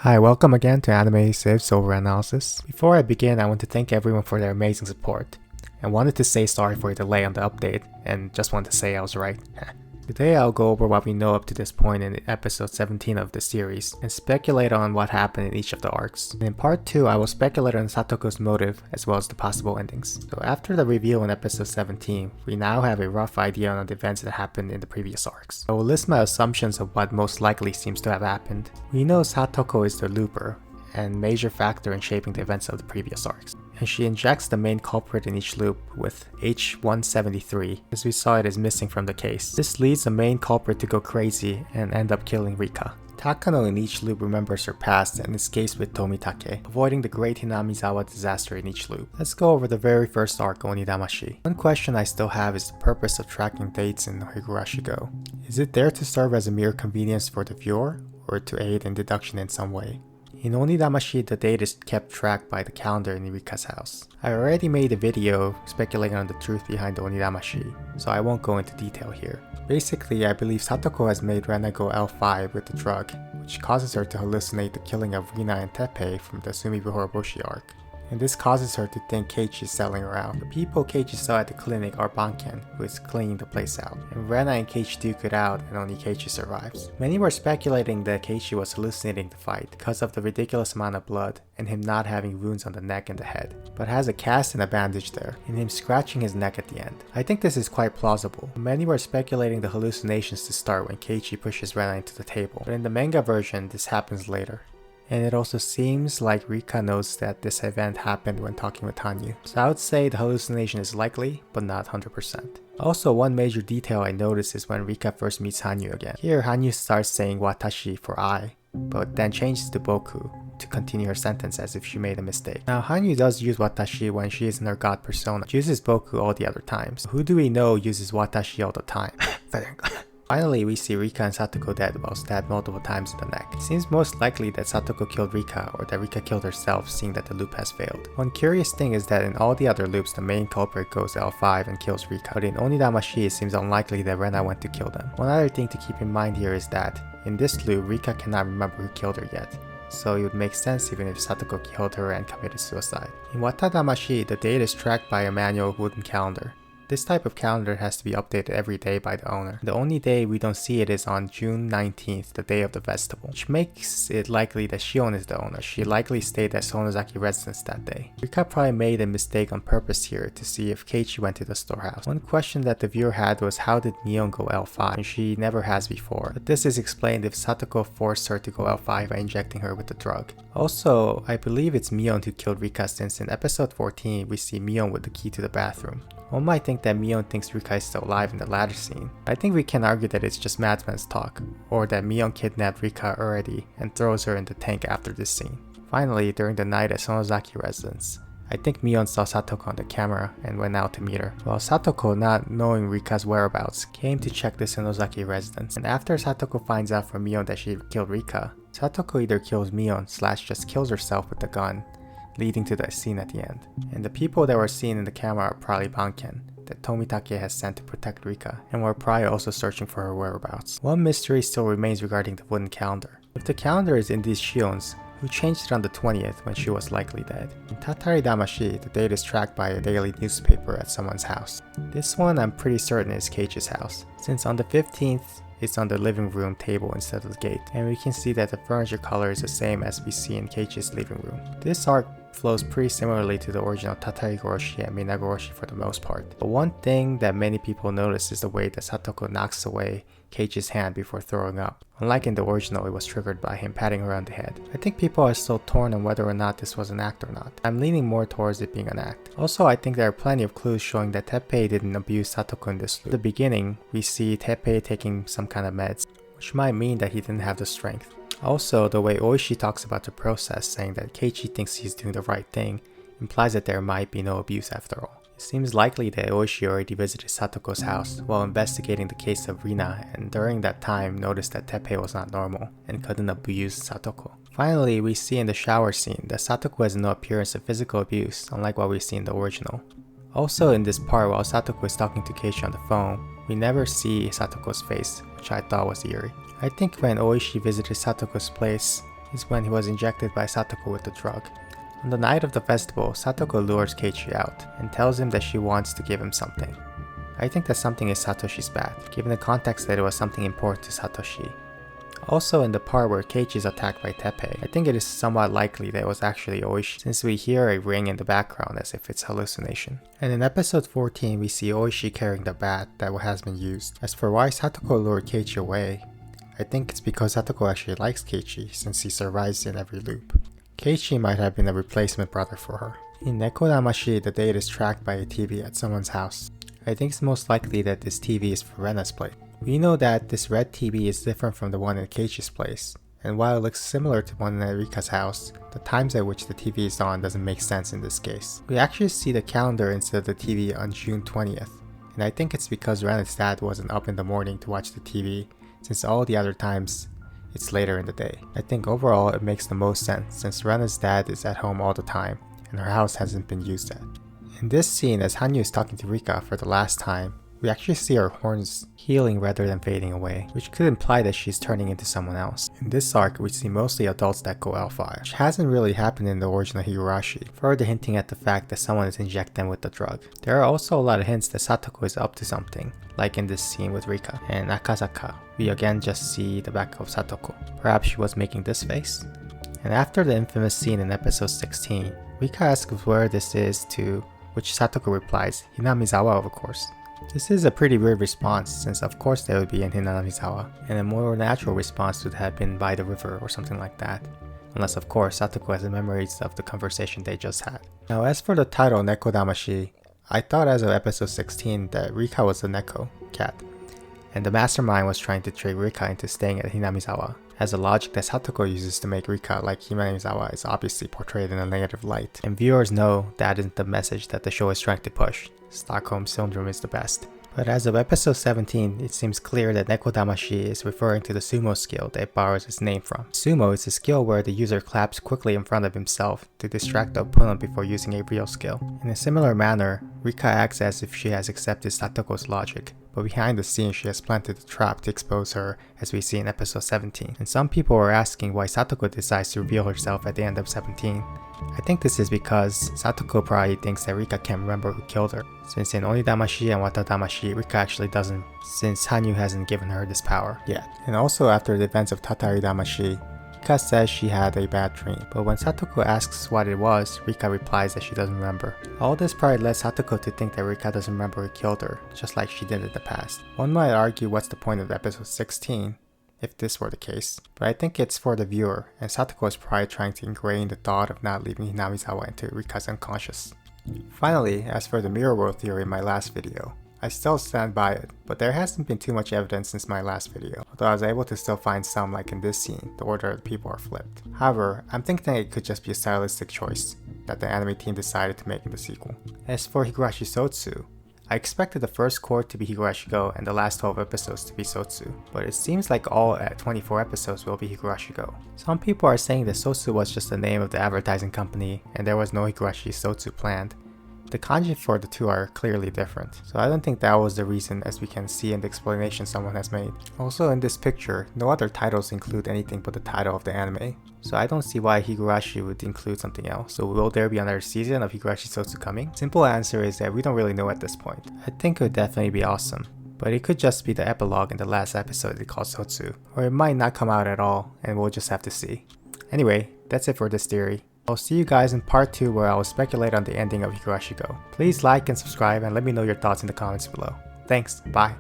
Hi, welcome again to Anime Siv's Overanalysis. Before I begin, I want to thank everyone for their amazing support, and wanted to say sorry for the delay on the update, and just wanted to say I was right. Today I'll go over what we know up to this point in episode 17 of the series, and speculate on what happened in each of the arcs. And in part 2, I will speculate on Satoko's motive as well as the possible endings. So after the reveal in episode 17, we now have a rough idea on the events that happened in the previous arcs. I will list my assumptions of what most likely seems to have happened. We know Satoko is the looper, and major factor in shaping the events of the previous arcs. And she injects the main culprit in each loop with EP1-17, as we saw it is missing from the case. This leads the main culprit to go crazy and end up killing Rika. Takano in each loop remembers her past and escapes with Tomitake, avoiding the great Hinamizawa disaster in each loop. Let's go over the very first arc, Onidamashi. One question I still have is the purpose of tracking dates in Higurashi Gou. Is it there to serve as a mere convenience for the viewer, or to aid in deduction in some way? In Onidamashi, the date is kept tracked by the calendar in Rika's house. I already made a video speculating on the truth behind the Onidamashi, so I won't go into detail here. Basically, I believe Satoko has made Rena go L5 with the drug, which causes her to hallucinate the killing of Rina and Teppei from the Sumiboroboshi arc. And this causes her to think Keiichi is selling her out. The people Keiichi saw at the clinic are Banken, who is cleaning the place out, and Rena and Keiichi duke it out and only Keiichi survives. Many were speculating that Keiichi was hallucinating the fight because of the ridiculous amount of blood and him not having wounds on the neck and the head, but has a cast and a bandage there, and him scratching his neck at the end. I think this is quite plausible. Many were speculating the hallucinations to start when Keiichi pushes Rena into the table, but in the manga version this happens later. And it also seems like Rika knows that this event happened when talking with Hanyu. So I would say the hallucination is likely, but not 100%. Also, one major detail I noticed is when Rika first meets Hanyu again. Here, Hanyu starts saying watashi for I, but then changes to boku to continue her sentence as if she made a mistake. Now, Hanyu does use watashi when she is in her god persona. She uses boku all the other times. Who do we know uses watashi all the time? Finally, we see Rika and Satoko dead while stabbed multiple times in the neck. It seems most likely that Satoko killed Rika, or that Rika killed herself, seeing that the loop has failed. One curious thing is that in all the other loops, the main culprit goes L5 and kills Rika, but in Onidamashi it seems unlikely that Rena went to kill them. One other thing to keep in mind here is that, in this loop, Rika cannot remember who killed her yet, so it would make sense even if Satoko killed her and committed suicide. In Watadamashi, the date is tracked by a manual wooden calendar. This type of calendar has to be updated every day by the owner. The only day we don't see it is on June 19th, the day of the festival, which makes it likely that Shion is the owner. She likely stayed at Sonozaki residence that day. Rika probably made a mistake on purpose here to see if Keiichi went to the storehouse. One question that the viewer had was how did Mion go L5, and she never has before. But this is explained if Satoko forced her to go L5 by injecting her with the drug. Also, I believe it's Mion who killed Rika, since in episode 14 we see Mion with the key to the bathroom. One might think that Mion thinks Rika is still alive in the latter scene. I think we can argue that it's just madman's talk, or that Mion kidnapped Rika already and throws her in the tank after this scene. Finally, during the night at Sonozaki residence, I think Mion saw Satoko on the camera and went out to meet her, while Satoko, not knowing Rika's whereabouts, came to check the Sonozaki residence. And after Satoko finds out from Mion that she killed Rika, Satoko either kills Mion / just kills herself with the gun, leading to the scene at the end. And the people that were seen in the camera are probably Banken, that Tomitake has sent to protect Rika, and were probably also searching for her whereabouts. One mystery still remains regarding the wooden calendar. If the calendar is indeed Shion's, who changed it on the 20th when she was likely dead? In Tataridamashi, the date is tracked by a daily newspaper at someone's house. This one I'm pretty certain is Keiichi's house, since on the 15th, it's on the living room table instead of the gate, and we can see that the furniture color is the same as we see in Keiichi's living room. This arc flows pretty similarly to the original Tataridamashi and Minagoroshi for the most part. But one thing that many people notice is the way that Satoko knocks away Keiichi's hand before throwing up. Unlike in the original, it was triggered by him patting her on the head. I think people are still torn on whether or not this was an act or not. I'm leaning more towards it being an act. Also, I think there are plenty of clues showing that Teppei didn't abuse Satoko in this loop. At the beginning, we see Teppei taking some kind of meds, which might mean that he didn't have the strength. Also, the way Oishi talks about the process, saying that Keiichi thinks he's doing the right thing, implies that there might be no abuse after all. It seems likely that Oishi already visited Satoko's house while investigating the case of Rina, and during that time noticed that Teppei was not normal and couldn't abuse Satoko. Finally, we see in the shower scene that Satoko has no appearance of physical abuse, unlike what we see in the original. Also in this part, while Satoko is talking to Keiichi on the phone, we never see Satoko's face, which I thought was eerie. I think when Oishi visited Satoko's place, is when he was injected by Satoko with the drug. On the night of the festival, Satoko lures Keiichi out and tells him that she wants to give him something. I think that something is Satoshi's bat, given the context that it was something important to Satoshi. Also, in the part where Keiichi is attacked by Teppei, I think it is somewhat likely that it was actually Oishi, since we hear a ring in the background as if it's hallucination. And in episode 14, we see Oishi carrying the bat that has been used. As for why Satoko lured Keiichi away, I think it's because Satoko actually likes Keiichi, since he survives in every loop. Keiichi might have been a replacement brother for her. In Nekodamashi, the date is tracked by a TV at someone's house. I think it's most likely that this TV is for Rena's place. We know that this red TV is different from the one in Keiichi's place, and while it looks similar to one in Rika's house, the times at which the TV is on doesn't make sense in this case. We actually see the calendar instead of the TV on June 20th, and I think it's because Rena's dad wasn't up in the morning to watch the TV, since all the other times it's later in the day. I think overall it makes the most sense since Rena's dad is at home all the time, and her house hasn't been used yet. In this scene, as Hanyu is talking to Rika for the last time, we actually see her horns healing rather than fading away, which could imply that she's turning into someone else. In this arc, we see mostly adults that go alpha, which hasn't really happened in the original Higurashi, further hinting at the fact that someone is injecting them with the drug. There are also a lot of hints that Satoko is up to something, like in this scene with Rika. And Akasaka, we again just see the back of Satoko. Perhaps she was making this face? And after the infamous scene in episode 16, Rika asks where this is to which Satoko replies, Hinamizawa of course. This is a pretty weird response since of course they would be in Hinamizawa, and a more natural response would have been by the river or something like that. Unless of course Satoko has the memories of the conversation they just had. Now as for the title Nekodamashi, I thought as of episode 16 that Rika was the Neko cat, and the mastermind was trying to trick Rika into staying at Hinamizawa, as the logic that Satoko uses to make Rika like Hinamizawa is obviously portrayed in a negative light, and viewers know that isn't the message that the show is trying to push. Stockholm Syndrome is the best. But as of episode 17, it seems clear that Nekodamashi is referring to the sumo skill that it borrows its name from. Sumo is a skill where the user claps quickly in front of himself to distract the opponent before using a real skill. In a similar manner, Rika acts as if she has accepted Satoko's logic, but behind the scenes she has planted a trap to expose her, as we see in episode 17. And some people are asking why Satoko decides to reveal herself at the end of 17. I think this is because Satoko probably thinks that Rika can't remember who killed her, since in Onidamashi and Watadamashi, Rika actually doesn't, since Hanyu hasn't given her this power yet. And also after the events of Tataridamashi, Rika says she had a bad dream, but when Satoko asks what it was, Rika replies that she doesn't remember. All this probably led Satoko to think that Rika doesn't remember who killed her, just like she did in the past. One might argue what's the point of episode 16, if this were the case, but I think it's for the viewer, and Satoko is probably trying to ingrain the thought of not leaving Hinamizawa into Rika's unconscious. Finally, as for the mirror world theory in my last video, I still stand by it, but there hasn't been too much evidence since my last video, although I was able to still find some, like in this scene, the order of the people are flipped. However, I'm thinking that it could just be a stylistic choice that the anime team decided to make in the sequel. As for Higurashi Sotsu, I expected the first court to be Higurashi Gou and the last 12 episodes to be Sotsu, but it seems like all at 24 episodes will be Higurashi Gou. Some people are saying that Sotsu was just the name of the advertising company and there was no Higurashi Sotsu planned. The kanji for the two are clearly different, so I don't think that was the reason, as we can see in the explanation someone has made. Also in this picture, no other titles include anything but the title of the anime, so I don't see why Higurashi would include something else. So will there be another season of Higurashi Sotsu coming? Simple answer is that we don't really know at this point. I think it would definitely be awesome, but it could just be the epilogue in the last episode they call Sotsu, or it might not come out at all and we'll just have to see. Anyway, that's it for this theory. I'll see you guys in part 2 where I will speculate on the ending of Higurashi Gou. Please like and subscribe and let me know your thoughts in the comments below. Thanks, bye.